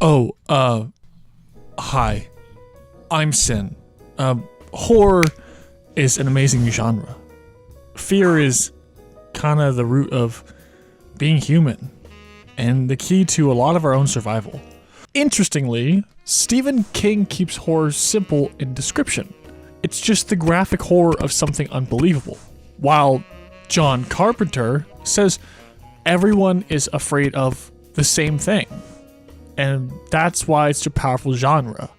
Oh, hi. I'm Sin. Horror is an amazing genre. Fear is kind of the root of being human, and the key to a lot of our own survival. Interestingly, Stephen King keeps horror simple in description. It's just the graphic horror of something unbelievable. While John Carpenter says everyone is afraid of the same thing. And that's why it's a powerful genre.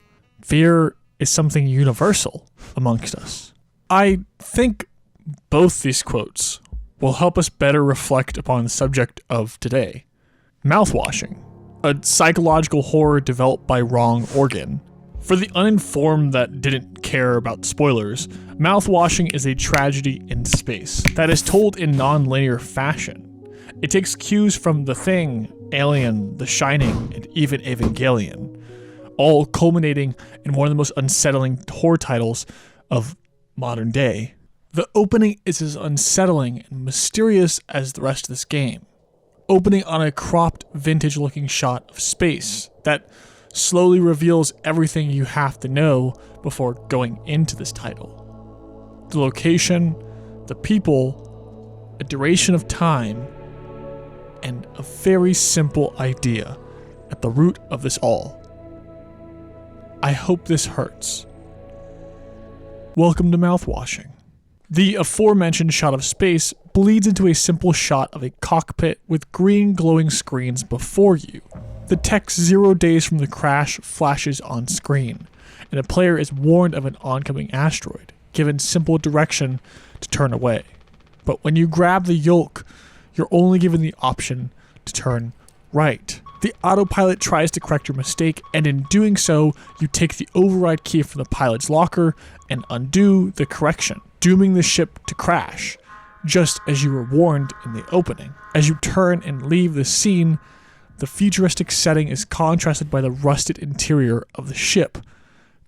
Fear is something universal amongst us. I think both these quotes will help us better reflect upon the subject of today. Mouthwashing, a psychological horror developed by Wrong Organ. For the uninformed that didn't care about spoilers, Mouthwashing is a tragedy in space that is told in non-linear fashion. It takes cues from The Thing, Alien, The Shining, and even Evangelion, all culminating in one of the most unsettling horror titles of modern day. The opening is as unsettling and mysterious as the rest of this game, opening on a cropped, vintage-looking shot of space that slowly reveals everything you have to know before going into this title. The location, the people, a duration of time, and a very simple idea at the root of this all. I hope this hurts. Welcome to Mouthwashing. The aforementioned shot of space bleeds into a simple shot of a cockpit with green glowing screens before you. The text 0 days from the crash flashes on screen, and a player is warned of an oncoming asteroid, given simple direction to turn away. But when you grab the yoke, you're only given the option to turn right. The autopilot tries to correct your mistake, and in doing so, you take the override key from the pilot's locker and undo the correction, dooming the ship to crash, just as you were warned in the opening. As you turn and leave the scene, the futuristic setting is contrasted by the rusted interior of the ship,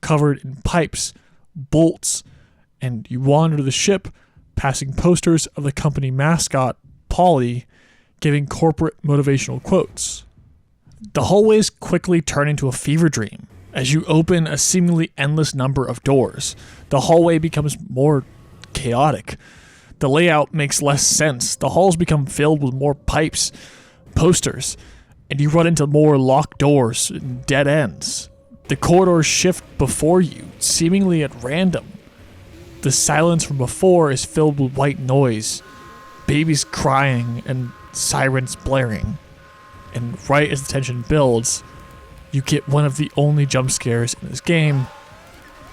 covered in pipes, bolts, and you wander the ship, passing posters of the company mascot, Polly, giving corporate motivational quotes. The hallways quickly turn into a fever dream. As you open a seemingly endless number of doors, the hallway becomes more chaotic. The layout makes less sense. The halls become filled with more pipes, posters, and you run into more locked doors and dead ends. The corridors shift before you, seemingly at random. The silence from before is filled with white noise, babies crying, and sirens blaring. And right as the tension builds, you get one of the only jump scares in this game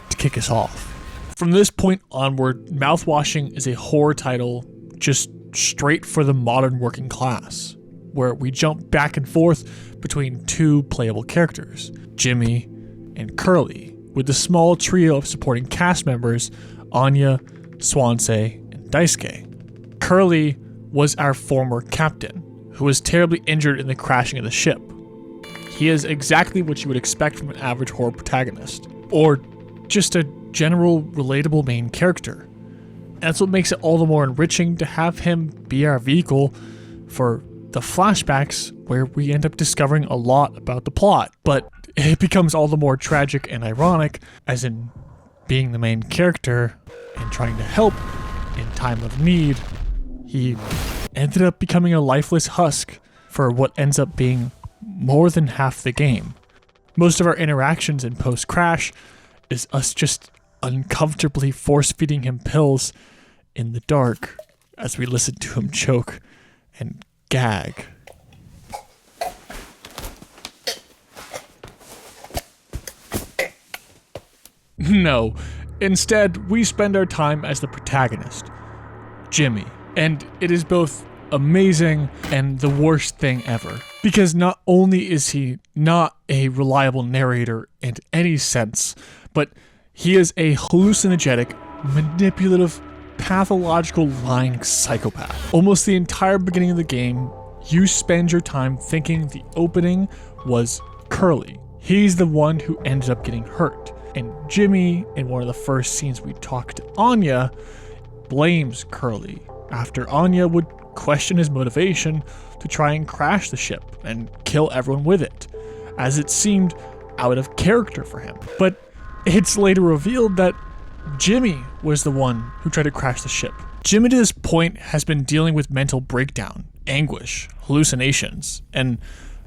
to kick us off. From this point onward, Mouthwashing is a horror title just straight for the modern working class, where we jump back and forth between two playable characters, Jimmy and Curly, with the small trio of supporting cast members, Anya, Swansea, and Daisuke. Curly was our former captain, who was terribly injured in the crashing of the ship. He is exactly what you would expect from an average horror protagonist, or just a general, relatable main character. And that's what makes it all the more enriching to have him be our vehicle for the flashbacks, where we end up discovering a lot about the plot. But it becomes all the more tragic and ironic, as in being the main character and trying to help in time of need, he ended up becoming a lifeless husk for what ends up being more than half the game. Most of our interactions in post-crash is us just uncomfortably force-feeding him pills in the dark as we listen to him choke and gag. No, instead we spend our time as the protagonist, Jimmy. And it is both amazing and the worst thing ever. Because not only is he not a reliable narrator in any sense, but he is a hallucinogenic, manipulative, pathological lying psychopath. Almost the entire beginning of the game, you spend your time thinking the opening was Curly. He's the one who ended up getting hurt. And Jimmy, in one of the first scenes we talked to Anya, blames Curly after Anya would question his motivation to try and crash the ship and kill everyone with it, as it seemed out of character for him. But it's later revealed that Jimmy was the one who tried to crash the ship. Jimmy to this point has been dealing with mental breakdown, anguish, hallucinations, and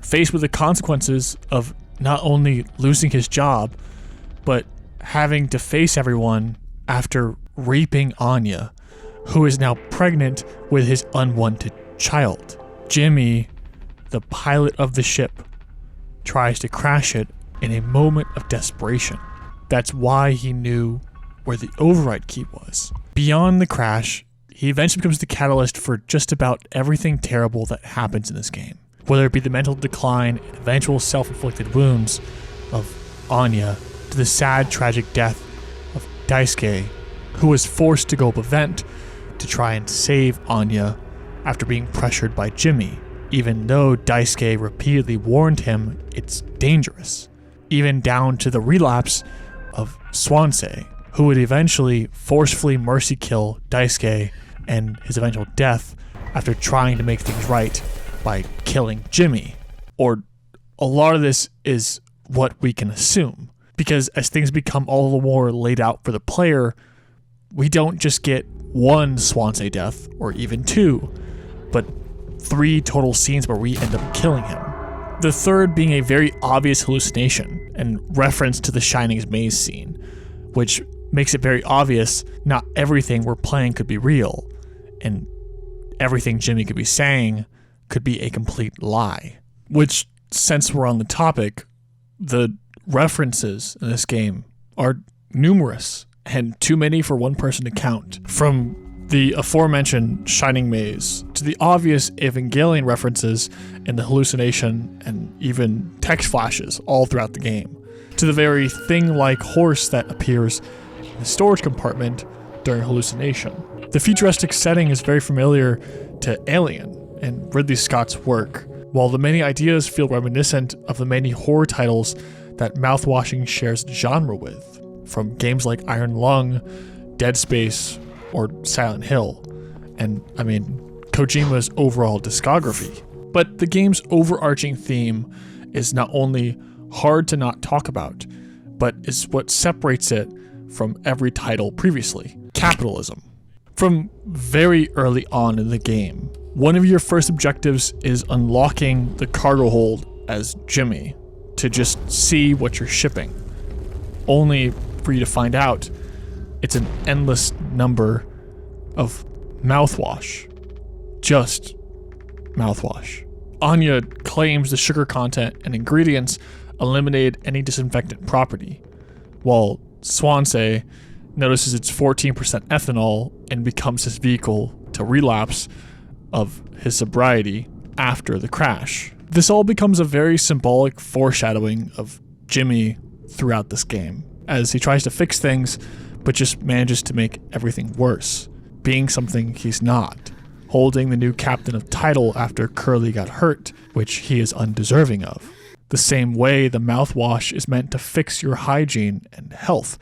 faced with the consequences of not only losing his job, but having to face everyone after raping Anya, who is now pregnant with his unwanted child. Jimmy, the pilot of the ship, tries to crash it in a moment of desperation. That's why he knew where the override key was. Beyond the crash, he eventually becomes the catalyst for just about everything terrible that happens in this game. Whether it be the mental decline and eventual self-inflicted wounds of Anya, to the sad, tragic death of Daisuke, who was forced to go up a vent to try and save Anya after being pressured by Jimmy, even though Daisuke repeatedly warned him it's dangerous. Even down to the relapse of Swansea, who would eventually forcefully mercy kill Daisuke and his eventual death after trying to make things right by killing Jimmy. Or a lot of this is what we can assume, because as things become all the more laid out for the player, we don't just get one Swansea death, or even two, but 3 total scenes where we end up killing him. The third being a very obvious hallucination and reference to the Shining's maze scene, which makes it very obvious not everything we're playing could be real, and everything Jimmy could be saying could be a complete lie. Which, since we're on the topic, the references in this game are numerous and too many for one person to count. From the aforementioned Shining Maze to the obvious Evangelion references in the hallucination and even text flashes all throughout the game, to the very thing-like horse that appears in the storage compartment during hallucination. The futuristic setting is very familiar to Alien and Ridley Scott's work, while the many ideas feel reminiscent of the many horror titles that Mouthwashing shares genre with, from games like Iron Lung, Dead Space, or Silent Hill, and Kojima's overall discography. But the game's overarching theme is not only hard to not talk about, but is what separates it from every title previously: capitalism. From very early on in the game, one of your first objectives is unlocking the cargo hold as Jimmy to just see what you're shipping, only for you to find out it's an endless number of mouthwash. Just mouthwash. Anya claims the sugar content and ingredients eliminated any disinfectant property, while Swansea notices it's 14% ethanol and becomes his vehicle to relapse of his sobriety after the crash. This all becomes a very symbolic foreshadowing of Jimmy throughout this game, as he tries to fix things but just manages to make everything worse, being something he's not, holding the new captain of title after Curly got hurt, which he is undeserving of. The same way the mouthwash is meant to fix your hygiene and health,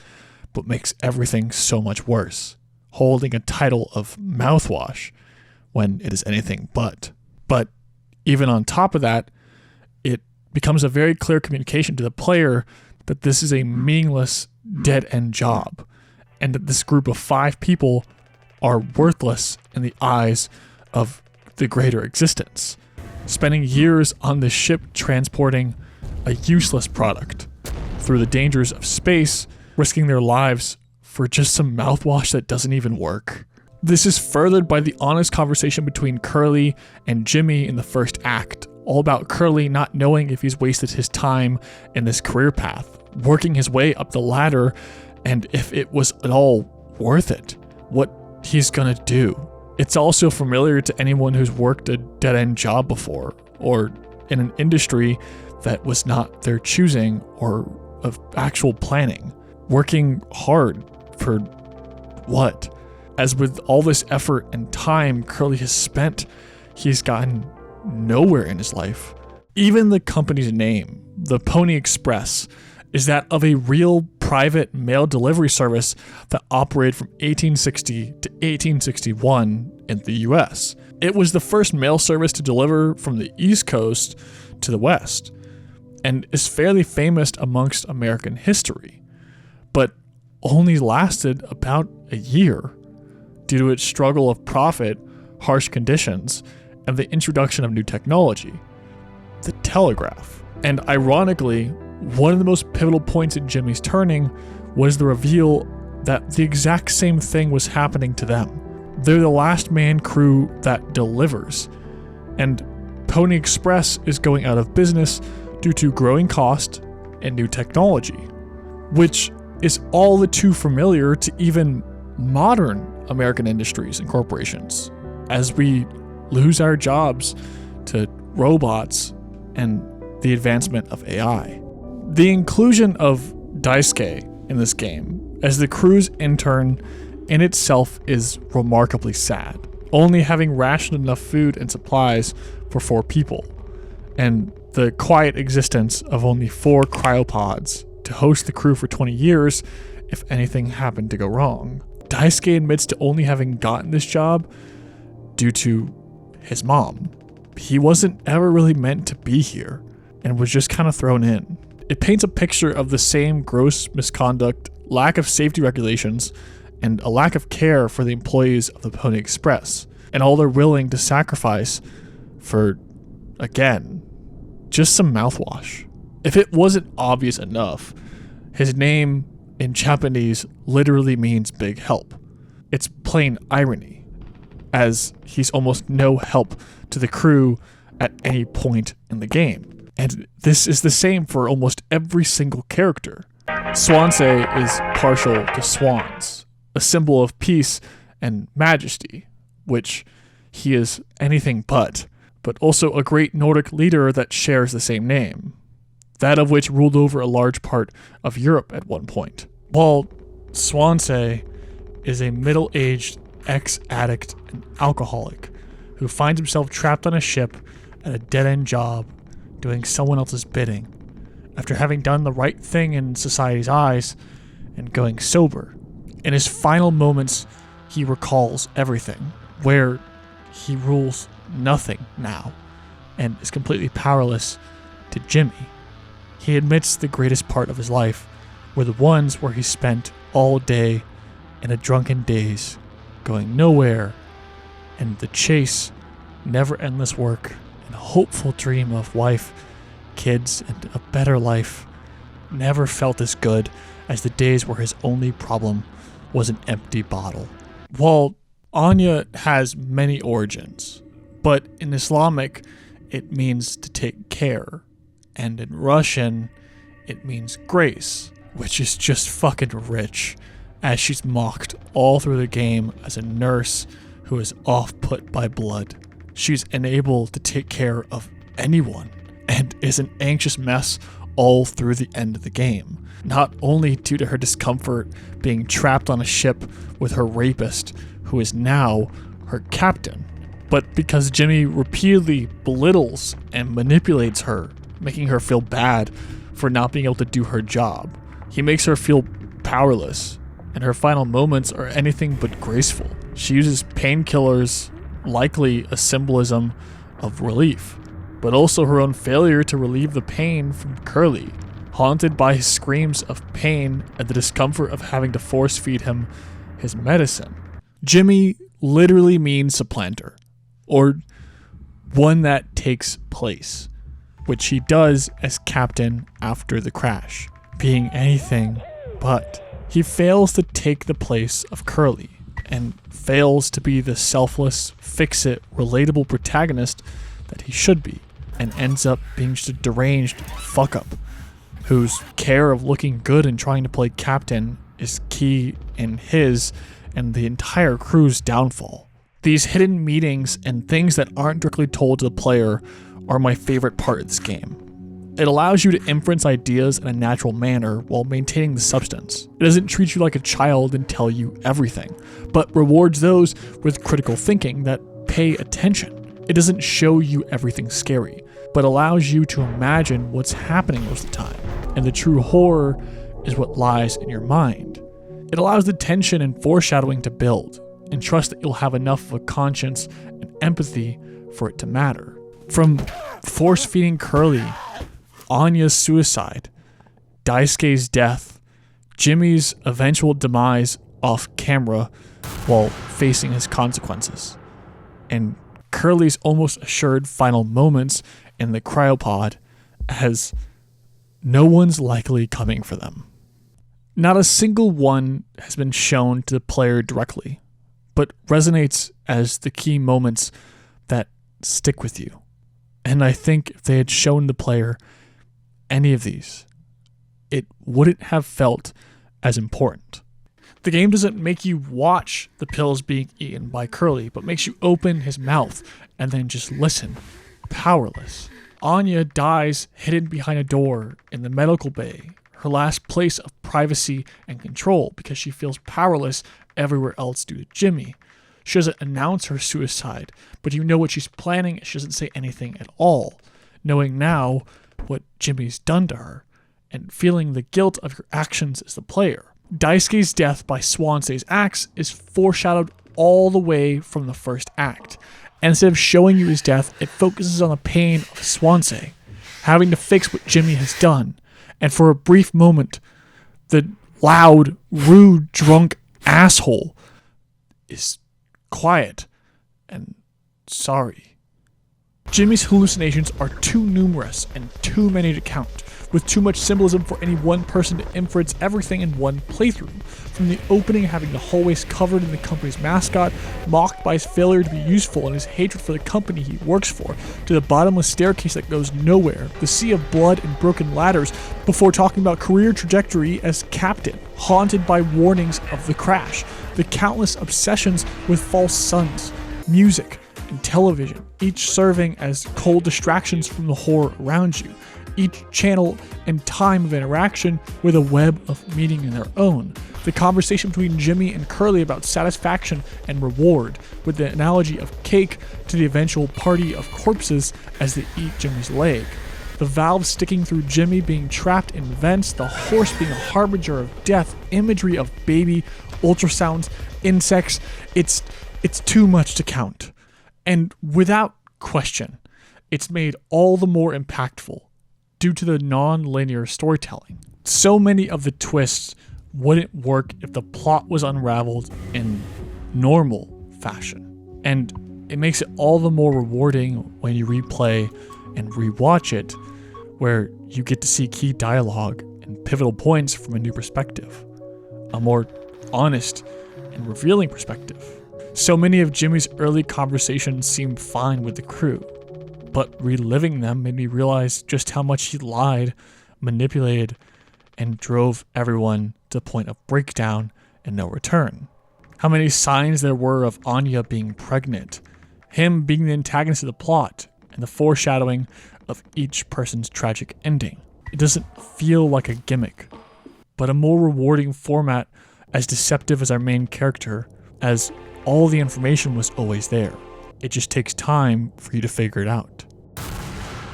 but makes everything so much worse, holding a title of mouthwash when it is anything but. But even on top of that, it becomes a very clear communication to the player that this is a meaningless, dead-end job, and that this group of 5 people are worthless in the eyes of the greater existence, spending years on this ship transporting a useless product through the dangers of space, risking their lives for just some mouthwash that doesn't even work. This is furthered by the honest conversation between Curly and Jimmy in the first act, all about Curly not knowing if he's wasted his time in this career path, working his way up the ladder, and if it was at all worth it, what he's gonna do. It's also familiar to anyone who's worked a dead-end job before, or in an industry that was not their choosing or of actual planning. Working hard for what? As with all this effort and time Curly has spent, he's gotten nowhere in his life. Even the company's name, the Pony Express, is that of a real private mail delivery service that operated from 1860 to 1861 in the US. It was the first mail service to deliver from the East Coast to the West. and is fairly famous amongst American history, but only lasted about a year due to its struggle of profit, harsh conditions, and the introduction of new technology, the telegraph. And ironically, one of the most pivotal points in Jimmy's turning was the reveal that the exact same thing was happening to them. They're the last man crew that delivers, and Pony Express is going out of business due to growing cost and new technology, which is all the too familiar to even modern American industries and corporations, as we lose our jobs to robots and the advancement of AI. The inclusion of Daisuke in this game as the crew's intern in itself is remarkably sad, only having rationed enough food and supplies for 4 people, and the quiet existence of only 4 cryopods to host the crew for 20 years if anything happened to go wrong. Daisuke admits to only having gotten this job due to his mom. He wasn't ever really meant to be here and was just kind of thrown in. It paints a picture of the same gross misconduct, lack of safety regulations, and a lack of care for the employees of the Pony Express, and all they're willing to sacrifice for, again, just some mouthwash. If it wasn't obvious enough, his name in Japanese literally means big help. It's plain irony, as he's almost no help to the crew at any point in the game. And this is the same for almost every single character. Swansea is partial to swans, a symbol of peace and majesty, which he is anything but also a great Nordic leader that shares the same name, that of which ruled over a large part of Europe at one point. While Swansea is a middle-aged ex-addict and alcoholic who finds himself trapped on a ship at a dead-end job doing someone else's bidding after having done the right thing in society's eyes and going sober. In his final moments, he recalls everything, where he rules nothing now and is completely powerless to Jimmy. He admits the greatest part of his life were the ones where he spent all day in a drunken daze, going nowhere, and the chase, never-endless work, and hopeful dream of wife, kids, and a better life never felt as good as the days where his only problem was an empty bottle. While Anya has many origins, but in Islamic it means to take care, and in Russian it means grace, which is just fucking rich, as she's mocked all through the game as a nurse who is off-put by blood. She's unable to take care of anyone and is an anxious mess all through the end of the game, not only due to her discomfort being trapped on a ship with her rapist, who is now her captain, but because Jimmy repeatedly belittles and manipulates her, making her feel bad for not being able to do her job. He makes her feel powerless, and her final moments are anything but graceful. She uses painkillers, likely a symbolism of relief, but also her own failure to relieve the pain from Curly, haunted by his screams of pain and the discomfort of having to force feed him his medicine. Jimmy literally means supplanter, or one that takes place, which he does as captain after the crash, being anything but. He fails to take the place of Curly, and fails to be the selfless, fix-it, relatable protagonist that he should be, and ends up being just a deranged fuck-up, whose care of looking good and trying to play captain is key in his and the entire crew's downfall. These hidden meetings and things that aren't directly told to the player are my favorite part of this game. It allows you to inference ideas in a natural manner while maintaining the substance. It doesn't treat you like a child and tell you everything, but rewards those with critical thinking that pay attention. It doesn't show you everything scary, but allows you to imagine what's happening most of the time, and the true horror is what lies in your mind. It allows the tension and foreshadowing to build, and trust that you'll have enough of a conscience and empathy for it to matter. From force-feeding Curly Anya's suicide, Daisuke's death, Jimmy's eventual demise off camera while facing his consequences, and Curly's almost assured final moments in the cryopod as no one's likely coming for them. Not a single one has been shown to the player directly, but resonates as the key moments that stick with you. And I think if they had shown the player any of these, it wouldn't have felt as important. The game doesn't make you watch the pills being eaten by Curly, but makes you open his mouth and then just listen, powerless. Anya dies hidden behind a door in the medical bay, her last place of privacy and control, because she feels powerless everywhere else due to Jimmy. She doesn't announce her suicide, but you know what she's planning, and she doesn't say anything at all, knowing now what Jimmy's done to her, and feeling the guilt of your actions as the player. Daisuke's death by Swanse's axe is foreshadowed all the way from the first act, and instead of showing you his death, it focuses on the pain of Swanse, having to fix what Jimmy has done, and for a brief moment, the loud, rude, drunk asshole is quiet and sorry. Jimmy's hallucinations are too numerous and too many to count, with too much symbolism for any one person to inference everything in one playthrough. From the opening having the hallways covered in the company's mascot, mocked by his failure to be useful and his hatred for the company he works for, to the bottomless staircase that goes nowhere, the sea of blood and broken ladders, before talking about career trajectory as captain, haunted by warnings of the crash, the countless obsessions with false suns, music, and television, each serving as cold distractions from the horror around you, each channel and time of interaction with a web of meaning in their own. The conversation between Jimmy and Curly about satisfaction and reward, with the analogy of cake to the eventual party of corpses as they eat Jimmy's leg. The valve sticking through Jimmy being trapped in vents, the horse being a harbinger of death, imagery of baby, ultrasounds, insects. It's too much to count. And without question, it's made all the more impactful due to the non-linear storytelling. So many of the twists wouldn't work if the plot was unraveled in normal fashion. And it makes it all the more rewarding when you replay and rewatch it, where you get to see key dialogue and pivotal points from a new perspective, a more honest and revealing perspective. So many of Jimmy's early conversations seemed fine with the crew, but reliving them made me realize just how much he lied, manipulated, and drove everyone to the point of breakdown and no return. How many signs there were of Anya being pregnant, him being the antagonist of the plot, and the foreshadowing of each person's tragic ending. It doesn't feel like a gimmick, but a more rewarding format, as deceptive as our main character, as all the information was always there. It just takes time for you to figure it out.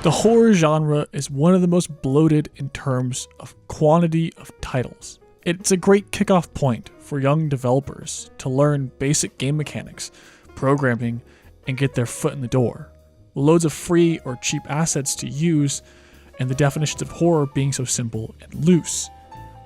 The horror genre is one of the most bloated in terms of quantity of titles. It's a great kickoff point for young developers to learn basic game mechanics, programming, and get their foot in the door. Loads of free or cheap assets to use, and the definitions of horror being so simple and loose.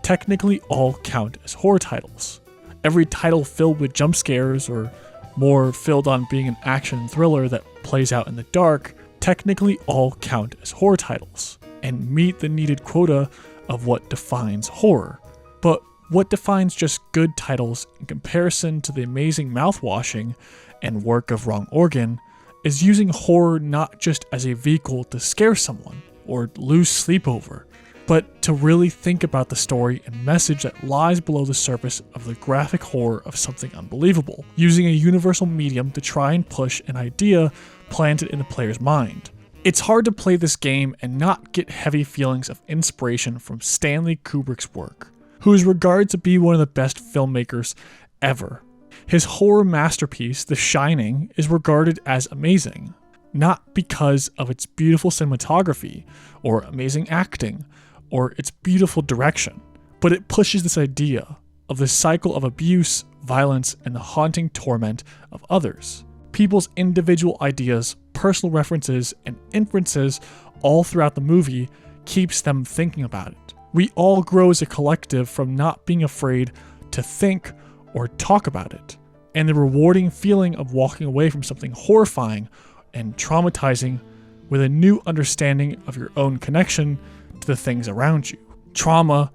Technically all count as horror titles. Every title filled with jump scares or more filled on being an action thriller that plays out in the dark, technically all count as horror titles and meet the needed quota of what defines horror. But what defines just good titles in comparison to the amazing Mouthwashing and work of Wrong Organ is using horror not just as a vehicle to scare someone or lose sleep over, but to really think about the story and message that lies below the surface of the graphic horror of something unbelievable, using a universal medium to try and push an idea planted in the player's mind. It's hard to play this game and not get heavy feelings of inspiration from Stanley Kubrick's work, who is regarded to be one of the best filmmakers ever. His horror masterpiece, The Shining, is regarded as amazing, not because of its beautiful cinematography or amazing acting or its beautiful direction, but it pushes this idea of the cycle of abuse, violence, and the haunting torment of others. People's individual ideas, personal references, and inferences all throughout the movie keeps them thinking about it. We all grow as a collective from not being afraid to think or talk about it. And the rewarding feeling of walking away from something horrifying and traumatizing with a new understanding of your own connection to the things around you. Trauma,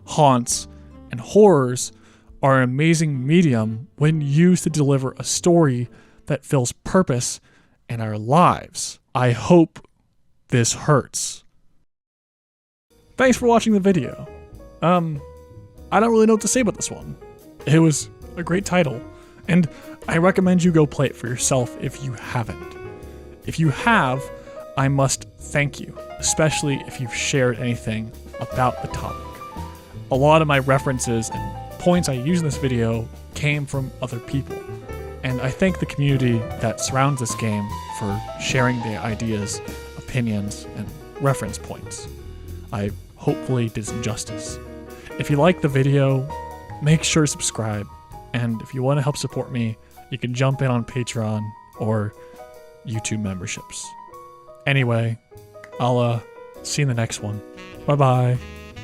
haunts, and horrors are an amazing medium when used to deliver a story that fills purpose in our lives. I hope this hurts. Thanks for watching the video. I don't really know what to say about this one. It was a great title, and I recommend you go play it for yourself if you haven't. If you have, I must thank you, especially if you've shared anything about the topic. A lot of my references and points I use in this video came from other people, and I thank the community that surrounds this game for sharing their ideas, opinions, and reference points. I hopefully did some justice. If you like the video, make sure to subscribe, and if you want to help support me, you can jump in on Patreon or YouTube memberships. Anyway, I'll see you in the next one. Bye bye.